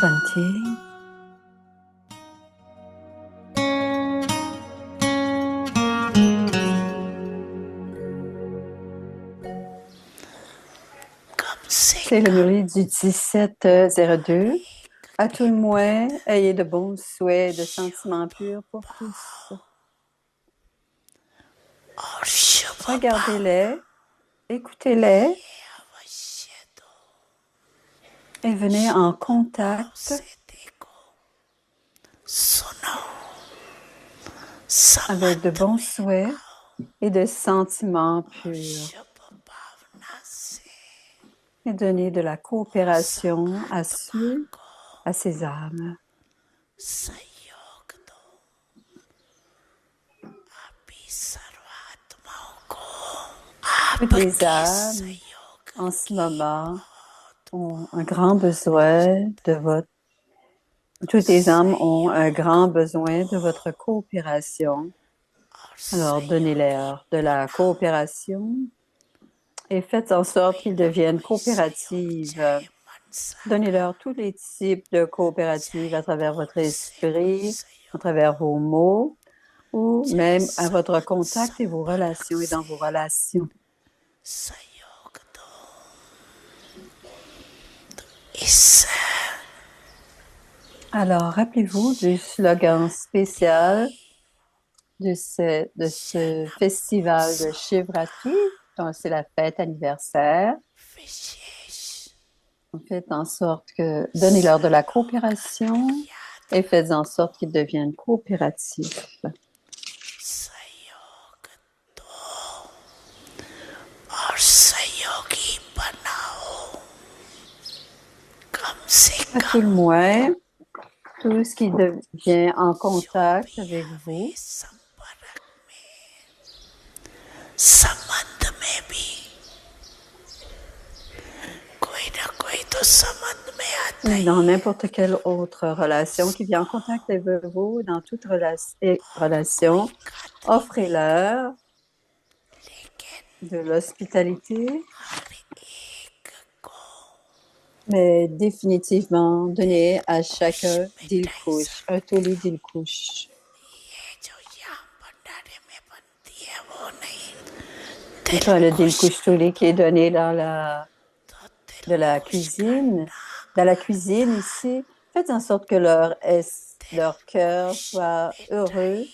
Shanti. C'est le Murli du 1702. À tout le moins, ayez de bons souhaits, de sentiments purs pour tous. Regardez-les, écoutez-les et venez en contact avec de bons souhaits et de sentiments purs. Et donnez de la coopération à ces âmes. Toutes les âmes, en ce moment, ont un grand besoin de votre... Toutes les âmes ont un grand besoin de votre coopération. Alors, donnez-leur de la coopération et faites en sorte qu'ils deviennent coopératives. Donnez-leur tous les types de coopératives à travers votre esprit, à travers vos mots, ou même à votre contact et vos relations et dans vos relations. Alors, rappelez-vous du slogan spécial de ce festival de Shivratri. Donc, c'est la fête anniversaire. Faites en sorte que donnez-leur de la coopération et faites en sorte qu'ils deviennent coopératifs. À tout le moins, tout ce qui devient en contact avec vous, dans n'importe quelle autre relation qui vient en contact avec vous, dans toute relation, offrez-leur de l'hospitalité, mais définitivement, donnez à chacun Dilkush, un Toli Dilkush. Le Dilkush Toli qui est donné dans la cuisine. Dans la cuisine ici, faites en sorte que leur cœur soit heureux,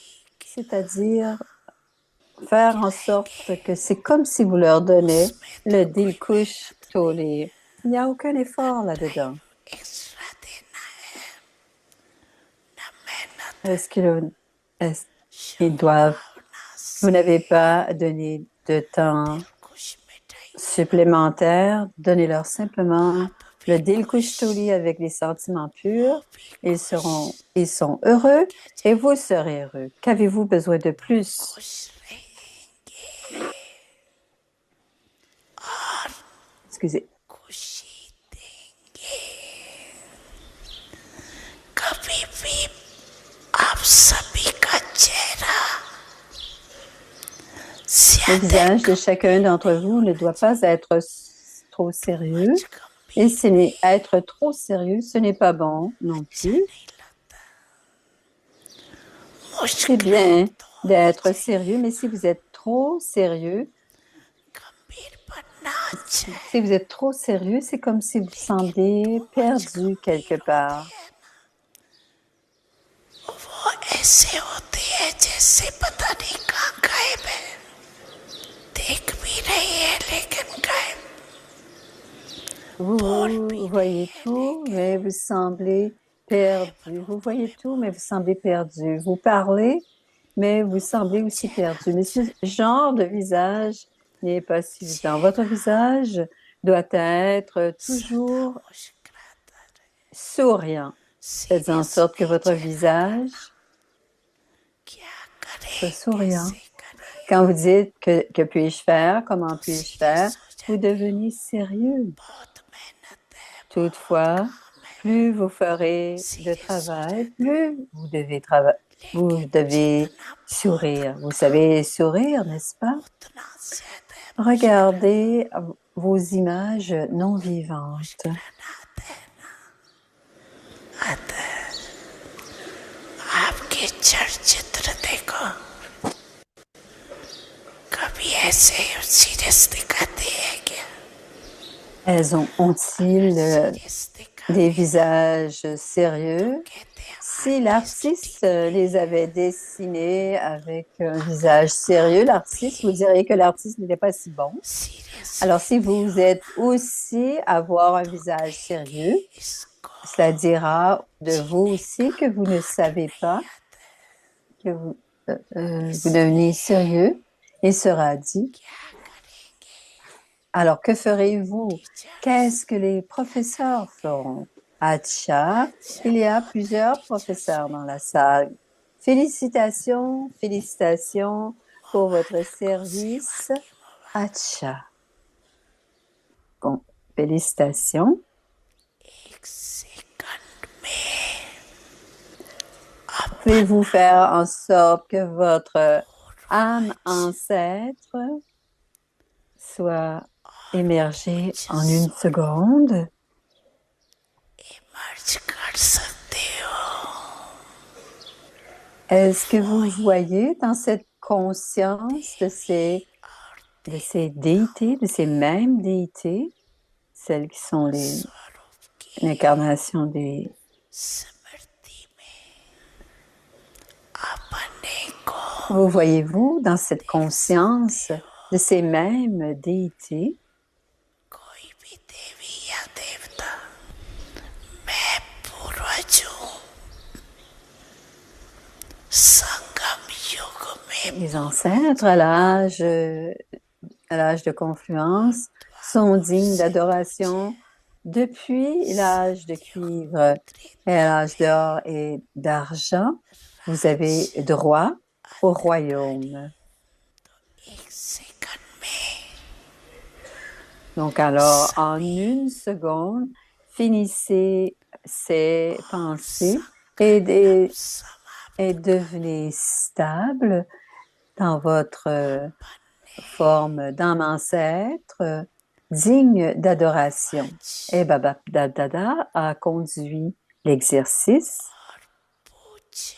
c'est-à-dire faire en sorte que c'est comme si vous leur donnez le Dilkush Toli. Il n'y a aucun effort là-dedans. Est-ce qu'ils doivent... Vous n'avez pas donné de temps supplémentaire. Donnez-leur simplement le Dilkush Toli avec des sentiments purs. Ils sont heureux et vous serez heureux. Qu'avez-vous besoin de plus? Excusez. Le visage de chacun d'entre vous ne doit pas être trop sérieux. Et être trop sérieux, ce n'est pas bon non plus. C'est bien d'être sérieux, mais si vous êtes trop sérieux, c'est comme si vous semblez perdu quelque part. Vous voyez tout, mais vous semblez perdu. Vous voyez tout, mais vous semblez perdu. Vous parlez, mais vous semblez aussi perdu. Mais ce genre de visage n'est pas suffisant. Votre visage doit être toujours souriant. Faites en sorte que votre visage soit souriant. Quand vous dites que puis-je faire, comment puis-je faire, vous devenez sérieux. Toutefois, plus vous ferez de travail, plus vous devez sourire. Vous savez sourire, n'est-ce pas? Regardez vos images non vivantes. अतः आपके चलचित्र देखो, कभी ऐसे सीरियस दिखाते हैं क्या? Ont-ils serious des दिखावे visages तो sérieux? कहते हैं Si artistic l'artiste les avait dessinés avec un visage sérieux, l'artiste, vous diriez que l'artiste n'était pas si bon. Serious Alors, si लेते vous हो êtes aussi avoir un तो visage कहेंगे sérieux, इसको cela dira de vous जीने aussi का que vous ne मार्ग savez नहीं pas, आता है। que vous devenez इसलिए sérieux. Il sera dit, क्या करेंगे alors que ferez-vous? Teachers? Qu'est-ce que les professeurs feront? Acha, अच्छा il y a बोलो plusieurs टीचर्स professeurs भी dans la salle. Félicitations, félicitations pour votre मुबारक हो सेवा service. की मुबारक Acha. Bon, félicitations. एक सेकंड में Pouvez-vous अपना faire en sorte que votre âme पूर्वज ancêtre soit और émergée en une ऊर्जा seconde? इमर्ज कर सकते हो Est-ce que वो vous ही voyez dans cette conscience देवी और de ces déités, de ces mêmes déités, celles qui sont स्वरूप की l'incarnation des... स्मृति में अपने को Vous voyez-vous dans cette देख सकते conscience हो de ces mêmes déités? कोई भी देवी या देवता मैं पूर्वज हूँ संगम युग में Les ancêtres, à l'âge de confluence, sont द्वापर dignes से पूछे d'adoration depuis l'âge de cuivre सतयुग et à त्रेता l'âge में d'or et d'argent. Vous avez राज्य droit au अधिकारी royaume. एक सेकंड में Donc alors, en सभी une seconde, finissez ces और pensées संकल्प et समाप्त कर devenez stable dans votre अपने forme d'âme ancêtre, digne d'adoration. पूर्वज Et Baba Dada a conduit l'exercice. और पूज्य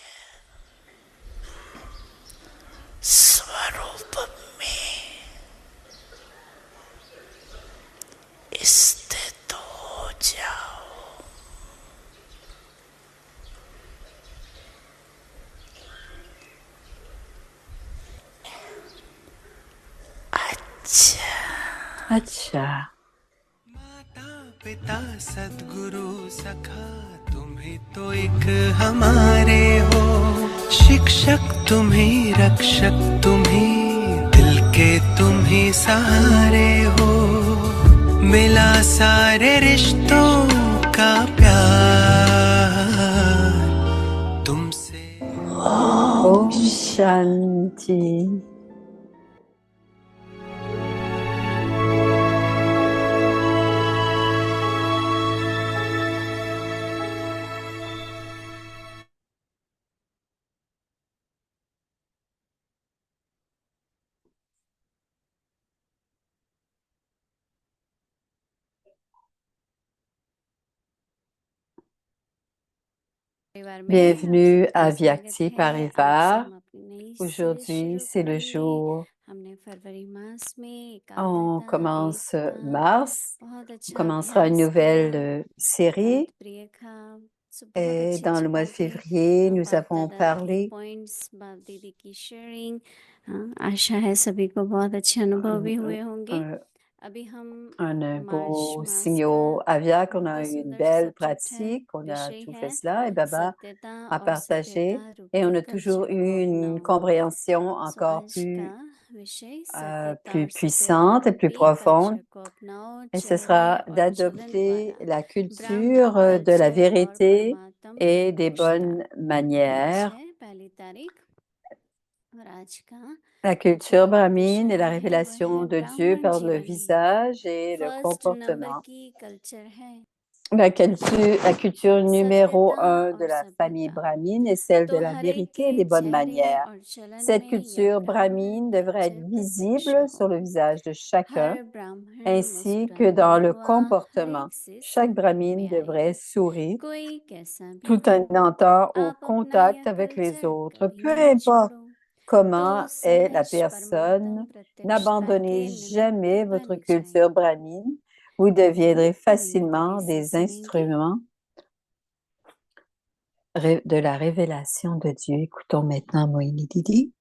स्वरूप में स्थित हो जाओ अच्छा Acha. माता पिता सद्गुरु सखा तुम्ही तो एक हमारे हो शिक्षक तुम्ही रक्षक तुम्ही दिल के तुम्ही सहारे हो मिला सारे रिश्तों का प्यार तुमसे Om Shanti. Bienvenue à Vyakti Parivar. Aujourd'hui, c'est le jour. On commence mars. On commencera une nouvelle série. Et dans le mois de février, nous avons parlé आशा है सभी को बहुत अच्छे अनुभव भी हुए होंगे un, अभी हम un मार्च beau मास का signaux aviaque. On बहुत a ही eu une सुंदर belle सब्जेक्ट है pratique. On a विषय tout fait है cela. Et Baba सत्यता a और सभ्यता partagé. Et on रूपी a toujours कल्चर को eu une अपनाओ compréhension सो encore आज का plus, विषय सत्यता plus और सभ्यता puissante et plus रूपी profonde. कल्चर को अपनाओ Et ce चलने sera और चलन d'adopter द्वारा la ब्राह्मण culture de la कल्चर और vérité परमात्म et des रिश्ता bonnes आज manières. है 1 तारीख और आज का La जो culture brahmine et la विषय है वह है révélation de Dieu ब्राह्मण par le जीवन visage et le first number comportement. की कल्चर है La culture numéro सभ्यता 1 de और la famille सभ्यता brahmine est celle de तो la हर एक vérité et के des bonnes चेहरे manières. और चलन Cette में यह culture brahmine ब्राह्मण devrait être राज्य प्रत्यक्ष visible हो sur le visage de chacun, हर ब्राह्मण ainsi que मुस्कुराता dans le हुआ हर comportement. एक से Chaque संपर्क brahmine में devrait आएगा sourire कोई कैसा भी tout हो en étant au आप अपना contact यह avec les कल्चर autres, कभी peu ना importe छोड़ो comment तो est la सहज परमात्म personne. प्रत्यक्षता N'abandonnez के निमित्त jamais votre बन culture जाएंगे brahmine. Vous deviendrez उम्मीद है कि facilement सब des सुनेंगे instruments de la révélation de Dieu. Écoutons maintenant Moïni Didi.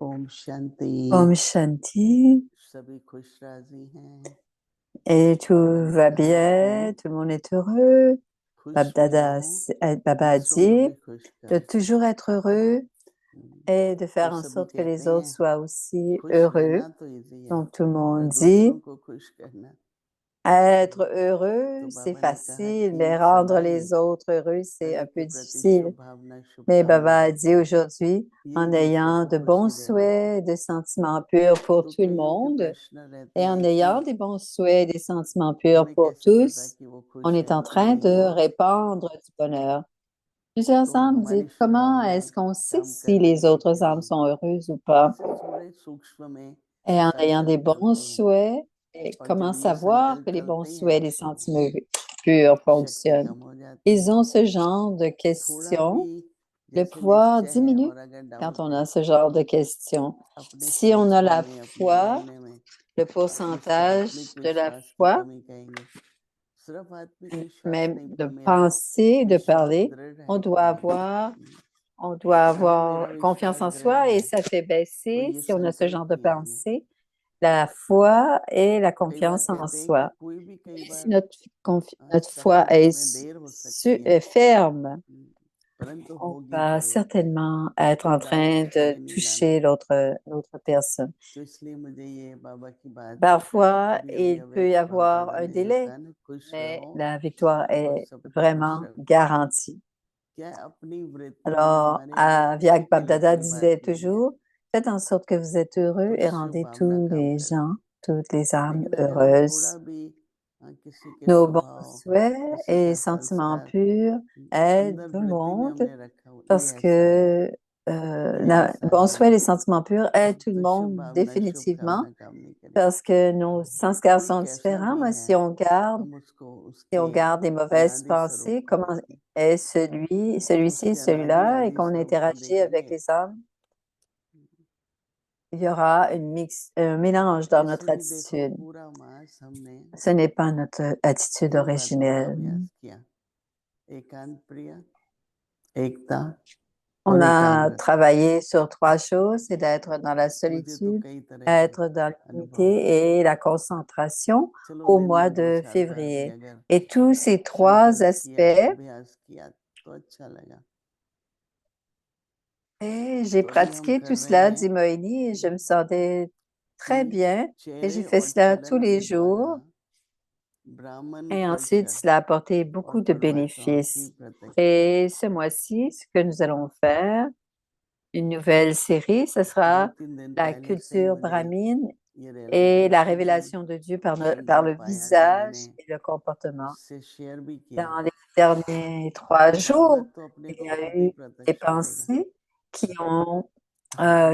Om Shanti. Om Shanti. सभी खुश राजी हैं, Et tout va bien, tout le monde est heureux. खुश Baba a दूसरों को dit भी खुश de करें। toujours être heureux et de faire तो en सभी sorte que les कहते autres हैं soient aussi खुश heureux. रहना तो इजी है, Donc tout le monde दूसरों dit को खुश करना। être heureux, तो c'est बाबा ने कहा facile, कि mais rendre सदा ही les autres heureux, c'est un सभी peu के प्रति difficile. शुभ भावना Mais Baba a शुभकामनाएं, dit aujourd'hui, यही en दूसरों ayant को de खुशी bons देना है। souhaits, des sentiments purs pour तो tout le कईयों के monde, प्रश्न रहते et en हैं ayant कि des bons souhaits et des sentiments purs हमें pour कैसे पता tous, कि वो on खुश est हैं en कि train नहीं de है। répandre du bonheur. Plusieurs तो âmes हमारी disent शुभ comment भावनाएं est-ce qu'on sait काम कर si les रही हैं कि autres âmes नहीं, sont heureuses ou pas? ऐसे थोड़े सूक्ष्म में Et en ayant des संकल्प bons चलते हैं, souhaits, et और comment जब ये savoir संकल्प que les bons चलते हैं souhaits et les sentiments purs शक्ति fonctionnent? कम हो जाती Ils है। ont ce genre de थोड़ा भी questions. Le जैसे pouvoir निश्चय है diminue और अगर quand डाउट on है, a ce genre de questions. अपने Si on a समझने la में, अपने foi, मानने में, le जिसको pourcentage आत्मिक de la विश्वास की foi, कमी कहेंगे, सिर्फ आत्मिक विश्वास même नहीं de पर मेरा penser, de विश्वास parler, दृढ़ है on कि doit नहीं, avoir, on doit अगर मेरा avoir confiance विश्वास en दृढ़ soi et है ça fait तो baisser, ये si on a ce genre संकल्प de नहीं आएंगे। pensée, la foi et la कई बार confiance en कहते हैं कि soi. कोई भी कई Si बार notre foi संकल्प में देर हो सकती है, est ferme, परंतु on होगी va जरूर, certainement être तो en डाउट train de कभी नहीं लाना। toucher l'autre personne. तो इसलिए मुझे ये बाबा की बात Parfois, अभी अभी il peut y अवेक बाप avoir दादा un ने जो délai, कहा ना, खुश mais रहो la victoire और est सबको खुश vraiment रखो। garantie. क्या अपनी वृत्ति में Alors, हमारे लिए किसी Viag के लिए Babdada कोई बात disait नहीं है, toujours, faites en sorte que vous êtes heureux et कुछ शुभ rendez भावना tous काम les करे। gens, toutes les âmes लेकिन अगर हम थोड़ा heureuses. भी किसी के Nos bons स्वभाव, souhaits किसी et का sentiments संस्कार purs aident अंदर tout le वृत्ति में monde हमने रखा हो, ये parce ऐसा है, que ये ऐसा bons है, souhaits et sentiments purs aident tout le तो शुभ monde भावना définitivement शुभकामना काम नहीं करेगी। parce que nos संस्काrs कोई sont कैसा différents, भी mais है, हम उसको si on उसके garde des mauvaises अनादि स्वरूप pensées, को, comment est celui-ci, उसके अनादि celui-là, et आदि qu'on स्वरूप को interagit avec देखेंगे, les âmes, il y aura un mélange dans ऐसे notre भी देखो attitude. पूरा मास हमने Ce n'est pas notre attitude तीन बातों का originelle. अभ्यास किया, एकांत प्रिय, एकता On और a एकाग्रता। travaillé sur trois choses, c'est d'être dans la मुझे तो solitude, कई तरह के être dans अनुभव हुए। l'unité et la concentration चलो au दिन mois में 2 de 4 बार भी février. अगर Et tous ces trois संकल्प किया, aspects, अभ्यास किया तो अच्छा लगा। et j'ai तो अभी हम pratiqué कर tout रहे cela, dit हैं Moïni, et je me sentais très कि bien. Et j'ai चेहरे fait और cela tous चलन les के द्वारा jours. ब्राह्मण Et ensuite, culture cela a apporté और beaucoup de परमात्माओं की bénéfices. प्रत्यक्षता, Et ce mois-ci, ce que nous allons faire, une nouvelle série, ce sera 2-3 दिन la पहले से ही culture मुझे brahmine ये et la रियलाइजेशन हुई, révélation de Dieu par अनुभव le पाया जो visage मैंने et le comportement. उससे शेयर भी किया Dans les derniers 3 कि बाबा jours, तो अपने il को y a खुद ही eu des प्रत्यक्ष करेगा। pensées qui ont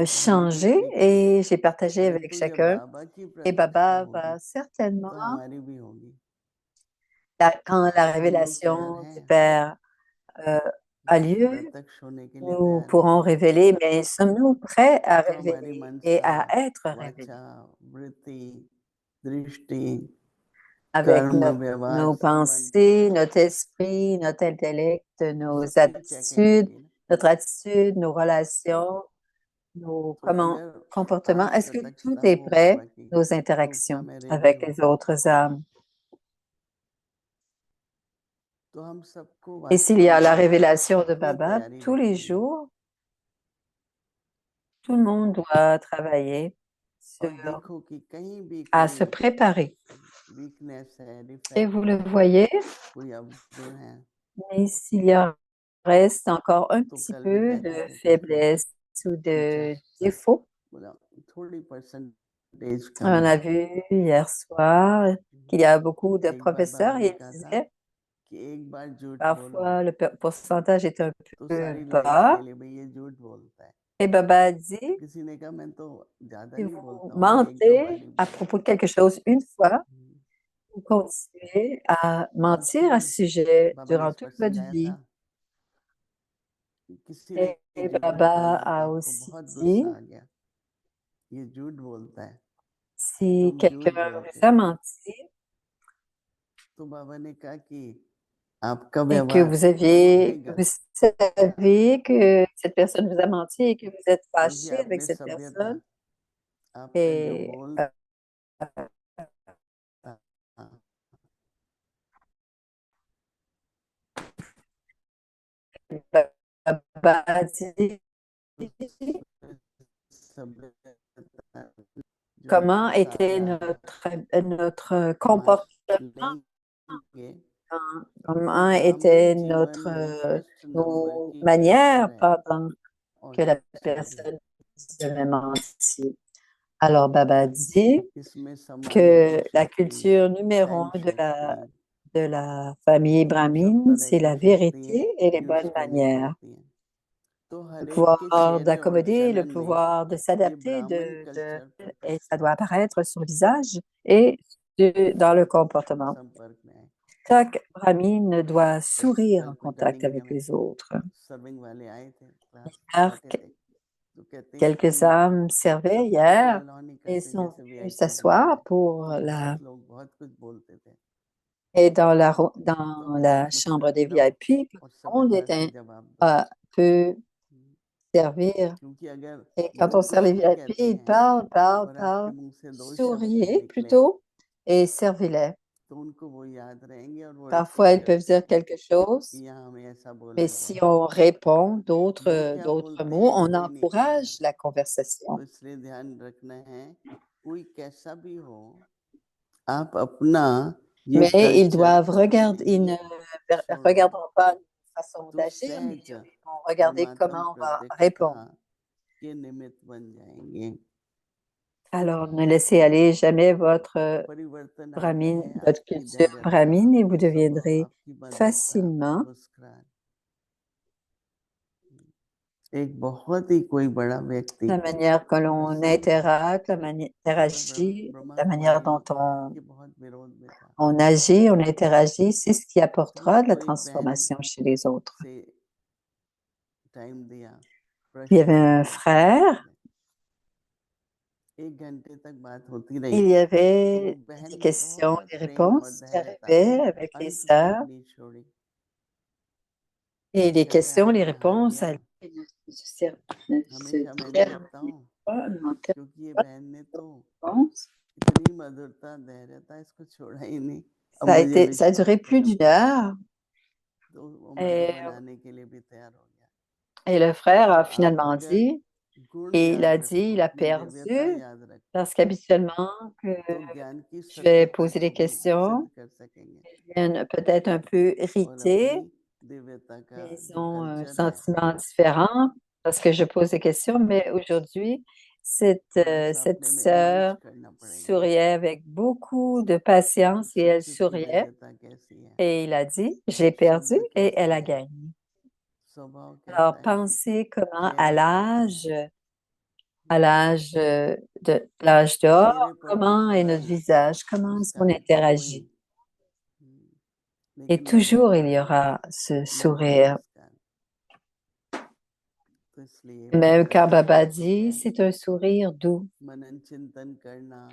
changé et j'ai partagé avec परंतु जब chacun. बाबा की Et प्रत्यक्ष Baba होगी va certainement, तो हमारी भी होगी। quand la हम लोग तैयार révélation du हैं Père a lieu, प्रत्यक्ष होने के लिए nous तैयार हैं। pourrons révéler, mais sommes-nous prêts à तो हमारी révéler मनसा, et à être révélés वाचा, वृत्ति, दृष्टि, avec कर्म, व्यवहार nos संबंध pensées, notre esprit, notre intellect, nos सबकी चेकिंग attitudes, होगी ना। notre attitude, nos relations, nos तो अगर comportements. आज Est-ce que tout प्रत्यक्षता est हो prêt? बाबा की Nos तो क्या interactions मैं रेडी avec हूँ? les autres âmes. तो हम सबको Et s'il y a la वास्तव में révélation de ये Baba, तैयारी tous les रखनी है jours, tout le monde doit travailler और देखो कि कहीं भी à se कोई préparer. वीकनेस है, Et डिफेक्ट vous le है, voyez, कोई अवगुण है mais s'il y en reste encore un तो petit कल भी peu कहते de थे faiblesse ou de défaut, बोला थोड़ी परसेंटेज कम on है। a vu hier soir qu'il y a beaucoup de एक बार professeurs बाबा et ने ils कहा था disaient कि एक बार झूठ बोलो parfois le pourcentage est un तो peu सारी लाइफ bas. के लिए भाई ये झूठ बोलता है। Et Baba a dit, किसी ने कहा मैं तो ज्यादा si नहीं vous बोलता हूँ, मैं एक दो बार mentez ही à बोलता propos de quelque chose une fois, हूँ। vous continuez à और mentir à ce फिर sujet बाबा ने durant इस toute पर votre समझाया vie. था कि किसी ने Et झूठ Baba बोला तो a आपको aussi बहुत dit, गुस्सा आ गया, ये झूठ बोलता है, si हम झूठ quelqu'un बोलते vous a हैं। menti तो बाबा ने कहा कि आपका et que व्यवहार नहीं vous गलत, savez que cette personne vous a menti et que vous êtes क्योंकि fâché avec आपने cette सभ्यता, personne, आपका जो et बोल था, Baba a dit सभ्यता जो comment était सादा है, notre मान comportement, लेंगे तो comment ग्रामीण était जीवन में फर्स्ट नंबर nos की manières कल्चर है pendant que la honesty. personne nous avait menti. Alors, Baba dit इसमें सम्मान की que la शक्ति, culture numéro सहन un शक्ति, de la famille brahmine, सब तरह c'est की la शक्ति vérité et les bonnes use करनी manières. पड़ती है। तो Le हर एक के pouvoir चेहरे और d'accommoder, le चलन में pouvoir de ये s'adapter, ब्राह्मण कल्चर et प्रकट ça doit apparaître sur le visage et dans le comportement. संपर्क में है। Chaque brahmine doit बस sourire कल en कुछ contact जानेंगे avec में les autres. सर्विंग वाले आए थे, क्लास Hier, बैठे थे, तो कहते हैं quelques कि âmes servaient सबको कोई hier अलाउ नहीं et करते sont जैसे venus वीआईपी रूम s'asseoir में, pour तो बहुत लोग बहुत कुछ बोलते थे। et dans तो dans हम la chambre des मुस्कुराते रहो VIP, और tout le monde सभ्यता से est जवाब दो, peut servir. क्योंकि अगर Et quand on लोग sert कुछ les भी VIP, कहते ils हैं parlent, parlent, और आपके parlent. मुंह से दो शब्द नहीं Souriez निकले plutôt et servez-les. तो उनको वो याद रहेंगे और वो Parfois, रिपीट ils peuvent करते dire रहेंगे quelque chose, कि यहाँ हमें ऐसा बोला mais गया si है। on répond लोग क्या d'autres बोलते mots, हैं on कोई नहीं कहा encourage जाता, la conversation. तो इसलिए ध्यान रखना है कोई कैसा भी हो, आप अपना ये Mais ils culture doivent regarder, ils ne छोड़ो, regarderont pas une façon तो d'agir, mais सहज ils vont regarder परमात्म comment on va प्रत्यक्षता répondre. के निमित्त बन जाएंगे। Alors, ne laissez aller jamais votre परिवर्तन आ गया brahmine, है, votre आपकी culture धैर्यता, brahmine et vous स्वभाव, deviendrez आपकी मधुरता, facilement. मुस्कुराहट। एक बहुत ही कोई बड़ा व्यक्ति La manière que l'on interagit, Brahma la manière कुमारी dont के बहुत विरोध में था। on agit, on interagit, c'est ce qui apportera de la तो एक बहन transformation chez les autres. से टाइम दिया, Il y avait प्रश्न un frère, एक घंटे तक बात होती il रही, y तो avait वो des बहन questions, बहुत des प्रेम और réponses qui धैर्यता arrivaient avec les अंत तक sœurs. नहीं छोड़ी। Et les कहते questions, les आपने हाथ réponses, दिया, ne se हमेशा मैं नहीं terminaient रखता हूँ pas, ne terminaient क्योंकि ये pas बहन ने तो de réponse. इतनी मधुरता धैर्यता इसको छोड़ा ही नहीं, अब Ça a मुझे ça a duré विश्वास plus होना d'une पड़ा, heure. तो वो Et, मधुबन आने के लिए भी तैयार हो गया। et le frère तो a आप finalement अगर dit, गुण et il a याद dit, रखो, il a अपनी दिव्यता perdu, याद रखो, parce qu'habituellement, que तो ज्ञान की je vais सत्यता poser को des भी सिद्ध questions, कर सकेंगे ils viennent peut-être un peu और irrités, अपनी दिव्यता का ils जो ont un कल्चर है sentiment différent parce que je pose des questions, mais aujourd'hui, थोड़ा सा cette अपने में इमर्ज sœur करना पड़ेगा। souriait avec beaucoup de patience et elle सुख दुख की souriait दिव्यता कैसी है, et il a dit, j'ai perdu शब्द et elle कैसे a हैं, gagné. स्वभाव Alors, कैसा है, pensez comment à चेहरा कैसा l'âge है, à l'âge d'or, चेहरे पर comment est notre मुस्कान visage, comment est-ce qu'on उसका कोई interagit. Et लेकिन वह toujours, il y aura ce मन की sourire. मुस्कान तो इसलिए Même बहुत quand अच्छा Baba महसूस dit, है c'est un sourire doux. मनन चिंतन करना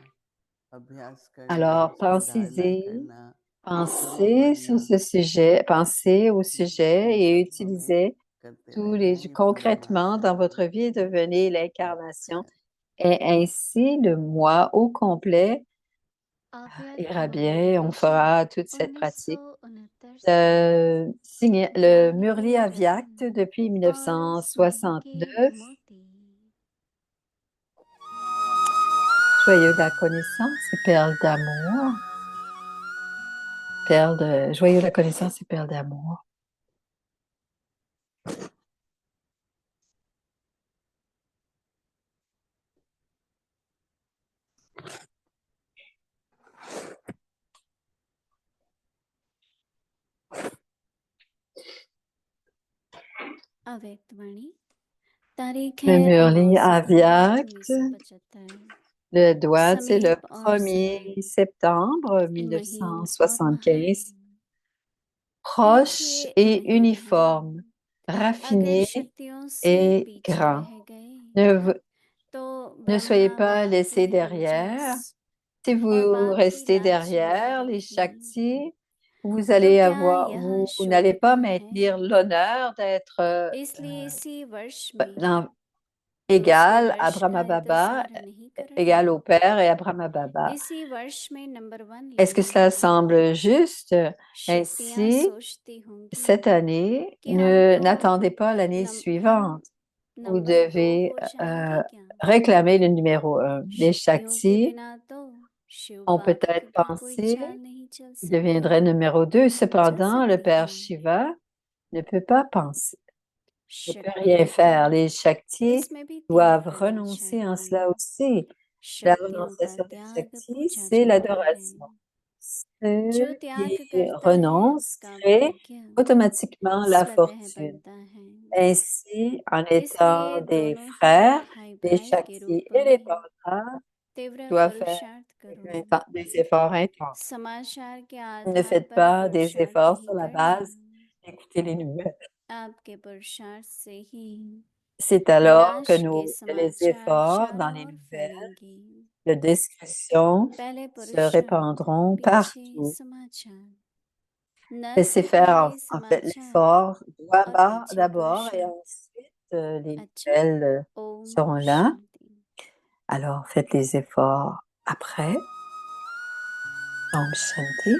अभ्यास करना Alors, सुधारना pensez-y, करना शुरू pensez sur करना ce sujet, pensez au sujet ये et सब हमें utilisez करते tous रहना les है ये concrètement पूर्णमास dans चल votre रहा vie et है devenez l'incarnation. अच्छा Et ainsi, le mois au complet ira bien. On fera toute cette pratique. 1969 से Le जानते Murli Avyakt रहे depuis और सुन के 1969. मोती Joyeux de la connaissance et perle d'amour. Joyeux de la connaissance et perle d'amour. अव्यक्त वाणी तारीख Le है Murli 19 सितंबर Avyakt. 1975 Le doigt, c'est le समीप और 1er समय septembre इन महीन और महान 1975. Proche तीखे इन et महीनों uniforme, में अगर raffiné शक्तियों से et पीछे grand. रह गए Ne, तो ne soyez Brahma pas laissés बापू derrière. ओजस Si और vous बाप की restez लाज याद derrière les रही Shaktis, तो क्या यह vous n'allez शोभा pas है maintenir l'honneur d'être इसलिए इसी वर्ष में दूसरे égal à वर्ष Brahma का Baba, इंतजार नहीं कर रहे égal au Père et à Brahma Baba. इसी वर्ष में नंबर 1 Est-ce que लेना cela है semble juste? शक्तियां Ainsi, सोचती होंगी cette année, कि हम तो n'attendez pas l'année हम suivante. Vous नंबर 2 devez हो जाएंगे क्या réclamer le numéro 1. Les शक्तियों के Shaktis बिना तो शिव ont बाप peut-être का भी कोई pensé चाल नहीं चल qu'il सकती deviendrait numéro 2. चल Cependant, le सकती Père क्या Shiva ne peut pas penser, ne peut rien शक्तियों को faire. Les Shaktis इसमें भी त्याग doivent करना renoncer en चाहिए cela aussi. La शक्तियों का renonciation des त्याग Shaktis, पूजा c'est जाता है l'adoration. Ceux जो qui त्याग करता है renoncent उसका créent भाग्य automatiquement la स्वतः fortune. बनता है Ainsi, en étant इसलिए des दोनों ही frères, भाई les भाई के Shaktis रूप et les में Pandavas तीव्र doivent faire पुरुषार्थ करो des efforts intenses. समाचार के Ne आधार faites पर pas des पुरुषार्थ efforts नहीं sur la करना base d'écouter les nouvelles. आपके पुरुषार्थ से ही C'est alors que विनाश के les समाचार efforts dans चारों les ओर nouvelles फैलेंगे de discussion पहले se पुरुषार्थ répandront पीछे partout. समाचार नर Laissez से faire पहले en fait समाचार l'effort और पीछे d'abord et पुरुषार्थ ensuite les अच्छा nouvelles ओम seront là. शांति Alors faites les efforts après. Om Shanti.